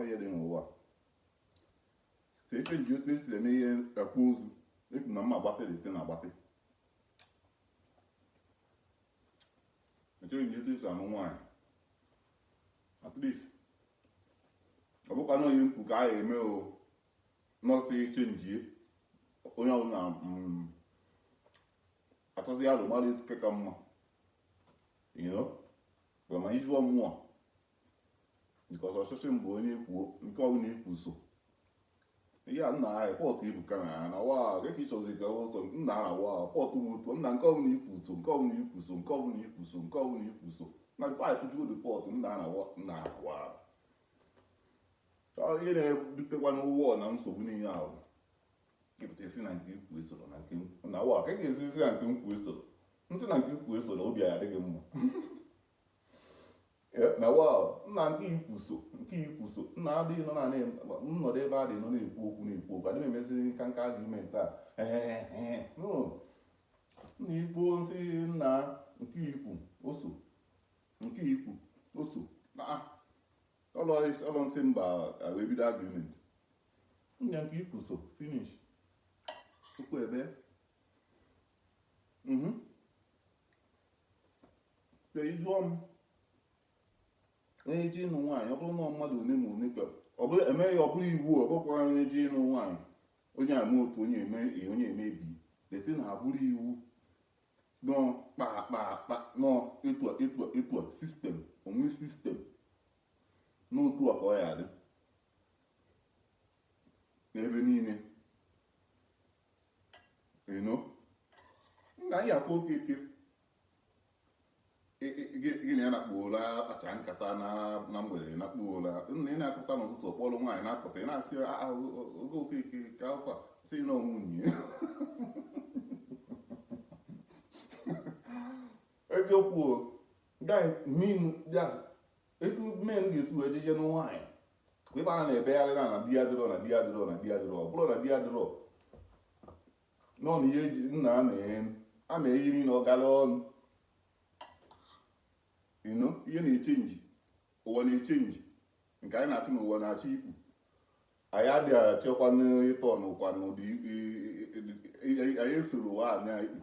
ihe dị n'ụwa. So eche nji otu esi eme ihe akwa ozu ekwu na mma agbatị dị na agbatị. Eche nji otu esi anụ nwaanyị at least ọ bụkwa na onye mkpu ka a ga-eme o nọọsụ chenjie onye ọbụla achọzi alụ mmadụ nke ka mma bụ ma ijụọ mmụọ nke ọzọ ọchịchị mbụ onye kwuo nke ọbụla ikwu so ihe a nna anyị pọtụ ibuka na ya na wa ka ị chọzi ka ụzọ nna na wa pọtụ wuto nna nke ọbụla ikwu so nke ọbụla ikwu so nke ọbụla ikwu so nke ọbụla ikwu so na paịpụ juo pọtụ nna na wa ihe na-ebutekwa n'ụwa na nsogbu niile ahụ kepụta esi na nke ikwu esoro na nke na wa ka ga-ezizi na nke nkwu esoro nsị na nke ikwu esoro obi ya adịghị mma na wa nna nke ikwu so nna adịghị nọ na nnọdụ ebe a dị nọ na-ekwu okwu adịghị emezi nka nka agụment a nna ikwu nsị nna nke ikwu oso na ọlọ nsị mba wee bido agreement nya nke ikwu so finish okwu ebe ijụọ m onye ji ịnụ nwaanyị ọ bụrụ na mmadụ one ma one ka ọ bụrụ emeghị ọ bụrụ iwu ọ bụrụkwara onye ji ịnụ nwaanyị onye ama otu onye emebi lete na abụrụ iwu nọ kpa nọ etu sistem onwe sistem n'otu a ka ọ ya adị n'ebe niile nna anyị afọ okeke gịnị ya na-akpụola acha nkata na mgbede na-akpụola nna ị na-akpụta n'ụtụtụ ọkpọrọ nwaanyị na-akpụta ị na-asị oge okeke ka alfa si na nwunye eziokwu etu men ga-esi wee jeje n'nwaanyị ebe a na-ebegharị na di ya dịrọ ọ bụrụ na di ya dịrọ nọ na ihe nna a na-eyiri na ọgara ọnụ ihe na-echenji ụwa na-echenji nke anyị na-asị na ụwa na-achọ ikwu anyị adịghị achọkwa n'ịtọ n'ụkwa n'ụdị anyị esoro ụwa a na-ekpu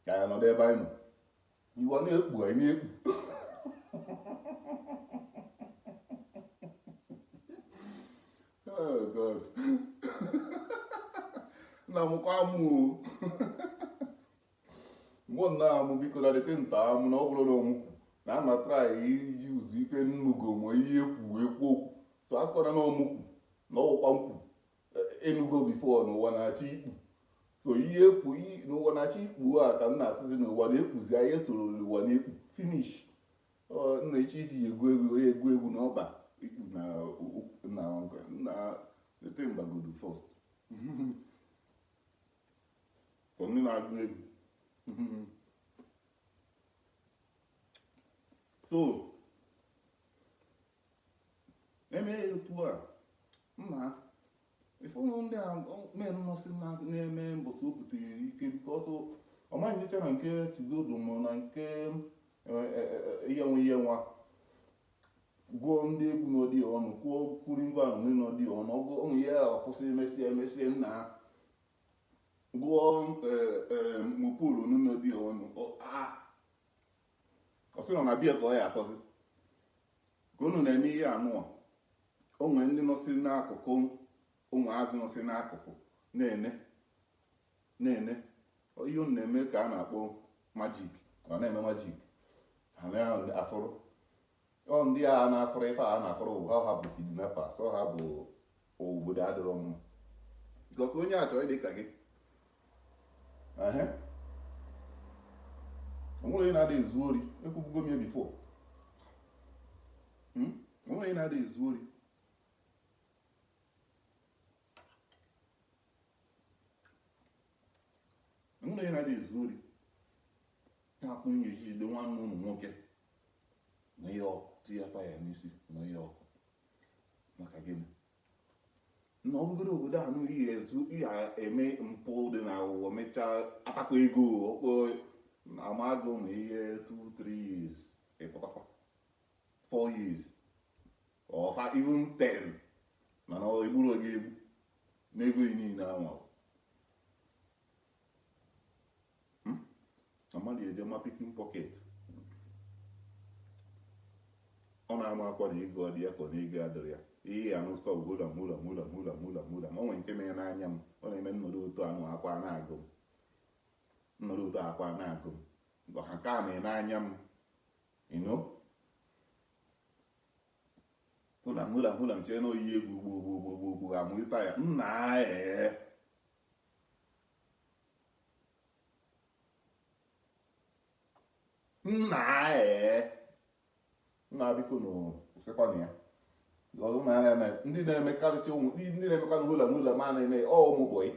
ka anyị nọdụ ebe anyị nọ iwe na-ekpu anyị na-ekpu oh God na mụkwa amụ mụ nna amụ biko na dete nta amụ na ọ bụrụ na ọmụkwụ na ama trai iji ụzọ ife nnugo ma ihe ekwu okwu so asịkwana na ọmụkwụ na ọwụkwa nkwụ enugo bifo n'ụwa na-achọ ikpu so ihe ekwu n'ụwa na-achọ ikpu a ka m na-asịzi n'ụwa na-ekpuzi anyị esoro n'ụwa na-ekpu finish nna echi isi egwu egwu n'ọba ikpu na lete mgbagodu first ka ndị na-agụ egwu so eme otu a mma ifụnụ ndị a men nọsị na-eme mbọsị o butere ike biko ọsọ ọmaghị nyecha na nke chigodo ma na nke ihe nwa gụọ ndị egwu n'ọdị ọnụ kwuo kwuru ngwa ahụ n'ọdị ọnụ ọnwụ ihe ọkwụsị emesie nna ha gụọ mopolu n'ọdị ọnụ ọsị nọ na bịa ka ọ ya atọzi ka unu na-eme ihe anụwa onwe ndị nọsị n'akụkụ ụmụazị nọsị n'akụkụ na-ene ihe unu na-eme ka a na-akpọ majik ọ na-eme majik ha na-afụrụ ndị a na-afụrụ ife a na-afụrụ ha bụ kidnappers ha bụ obodo adịrọ mma because onye a chọrọ ịdị ka gị onwere onye na-ada ezu ori ekwubugo m ya bifo onwere onye na-ada ezu ori na-akpụ nwunye jide nwanne ụmụ nwoke na ihe ọkụ tinyekwa ya n'isi na ihe ọkụ maka gịnị na ọ bụgoro obodo a nụ ihe eme mpụ dị na aghụghọ mechaa atakwa ego ọkpọ na amagụ ma ihe 2-3 years ịpụtakwa 4 years or even 10 mana ọ egburu gị egbu n'ego yi niile anwa amadi eje ma pikin pocket ọ na-ama akwa na ego ọ dị ya ka ọ na ego adịrị ya ihe ya anụsịkwa mula ma ọ nwere nke mere n'anya m ọ na-eme nnọdụ otu anụ akwa na-agụ m nnọdụ otu akwa na-agụ m ọha nke a mere n'anya m ino hụla m chee na oyi egwu gbogbo amụlita ya nna biko n'ụsịkwana ya ndị na-emekarịcha ụmụ ndị na-emekwa hụla ma na-eme ọmụbọyị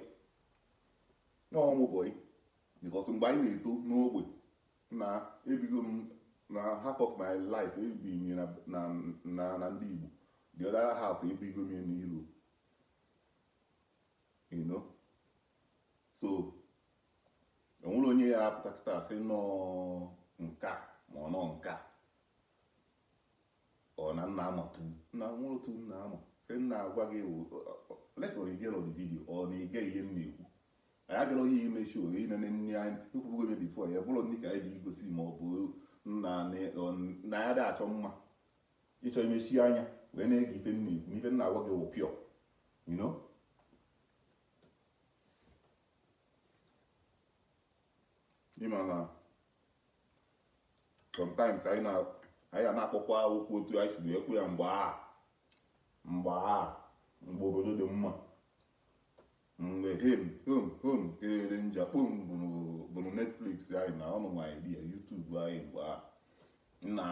because mgbe anyị na-eto n'ogbe na ebigo m na half of my life ebinye na ndị Igbo the other half ebigo m n'Ilo you know so onwere onye ya apụtakịta asị nọ nka ma ọ nọ nka ọ na nna amatu na nwere otu nna ama fe nna agwa gị let's on the of the video ọ na-ege ihe m na-ekwu anyị abịara ihe ime show inene nne anyị ikwubugo ebe before ya bụrụ ndị ka anyị ji igosi ma ọ bụ na ya dị achọ mma ịchọ imechi anya wee na-ege ife nna ekwu ife nna agwa gị wụ pure you know ịma na sometimes anyị na-akpọkwa okwu otu anyị si ekwu ya mgbe obodo dị mma mgbe home kelere njakpom bụrụ Netflix anyị na ọnụ nwa idea YouTube anyị mgbe nna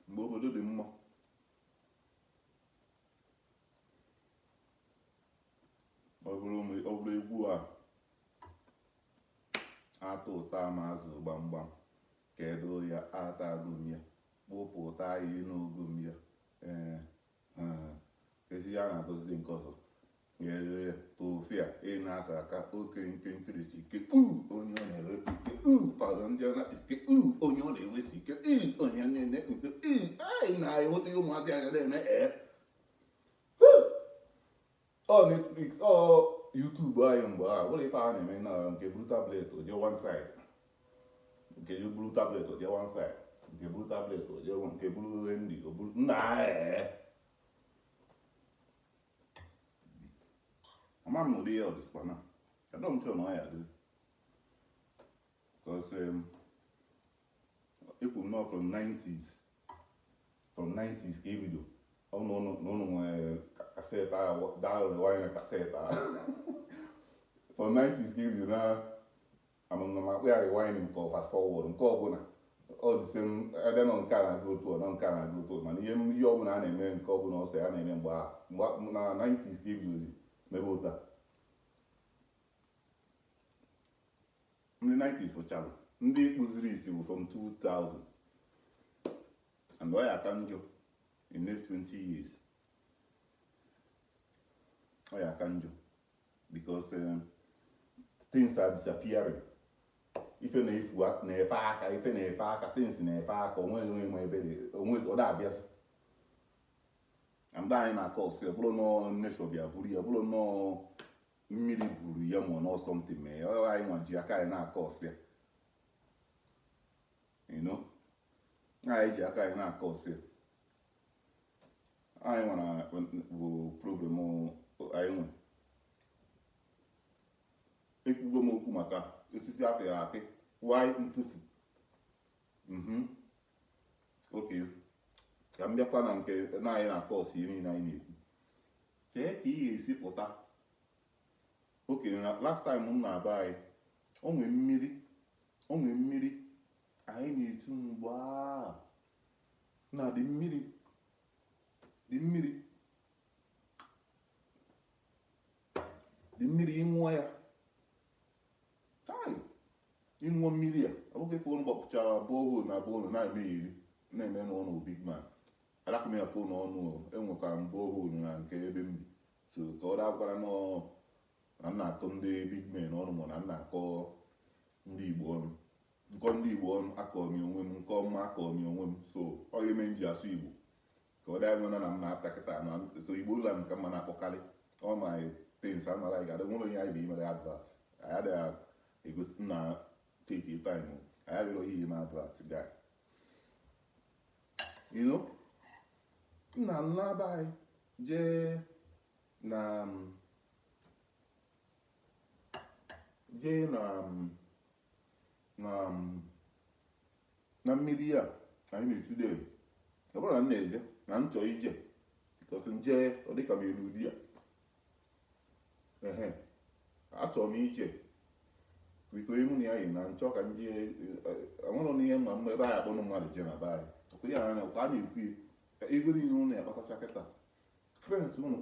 mgbe obodo dị mma ọ bụrụ egwu a atụ ụta mazụ gbamgbam kedu ya atagum ya kpụpụta ihe n'ogom ya ezi ya na-agọzi nke ọzọ nyere tofia ị na-asa aka oke nke nkirisi ike onye ọ na-ewepụ ike pardọ ndị ọ na-ike onye ọ na-ewesi ike onye na-ene nke anyị na-enweta ihe ụmụazị anya na-eme ọ Netflix ọ YouTube anyị mgbe a bụrụ ife a na-eme na nke buru tablet oje one side nke buru tablet oje one side nke buru tablet oje nke buru ndị nna I'm not the eldest one now. I don't tell no I do. Because if we know from 90s gave video. Oh no cassette down wine cassette. From 90s gave you now I'm on my way rewinding call fast forward call gonna all the same I don't know can go to non can go to man you na na-eme nke ọbụla ọsọ ya na-eme mgbe na 90s gave you mebe ụta ndị 90s fụchara ndị kpụziri isi bụ from 2000 and ọ ya aka njọ in next 20 years ọ ya aka njọ because things are disappearing ife na-efe aka things na-efe aka onwe ebe ọ da-abịasị and anyị na-akọ ọsị bụrụ nọọ nneshọ bịa buru ya bụrụ nọọ mmiri buru ya ma nọọ something mee ọ anyị nwa ji aka anyị na-akọ ọsị you know anyị ji aka anyị na-akọ ọsị anyị nwara bụ problem anyị nwe ekwugo m okwu maka osisi apịrị apị why ntụfu okay ka m bịakwa na nke na anyị na kọọsụ ihe niile anyị na-ekwu chee ka ị ga-esi pụta okenye na last time m na-aba anyị o nwee mmiri anyị na-etu mgbe na dị mmiri ịṅụọ ya ịṅụọ mmiri ya ọ bụghị ka ụlọ gbapụchara bọọhol na bọọhol na-eme iri na-eme n'ụlọ big man alakụ m ya fon ọnụ enwekwa mbụ ohuru na nke ebe m bi so ka ọ dakwara na nna akọ ndị big men ọnụ ma na nna akọ ndị Igbo ọnụ nkọ ndị Igbo ọnụ akọrọ m onwe m nke ọma akọrọ m onwe m so ọ ga-eme m ji asụ Igbo ka ọ dị na m na-apịa kịta na so Igbo ụlọ m ka mma na-akpọkarị all my things amara ga adị nwere onye anyị bụ imere advert anyị adịghị egosi na take a time anyị adịghị ihe na advert guy you know nna m na-aba anyị jee na mmiri ya anyị na-etude ọ bụrụ na m na-eje na m chọọ ije because nje ọ dịka m elu di ya achọrọ m ije wite onye mụ na ya yi na nchọ ka ndị anwụrụ n'ihe mma mma ebe anyị akpọnụ mmadụ je na be anyị ọkụ ya anya kwa a na-ekwu ego niile ụnụ ya akpatacha kịta frens ụnụ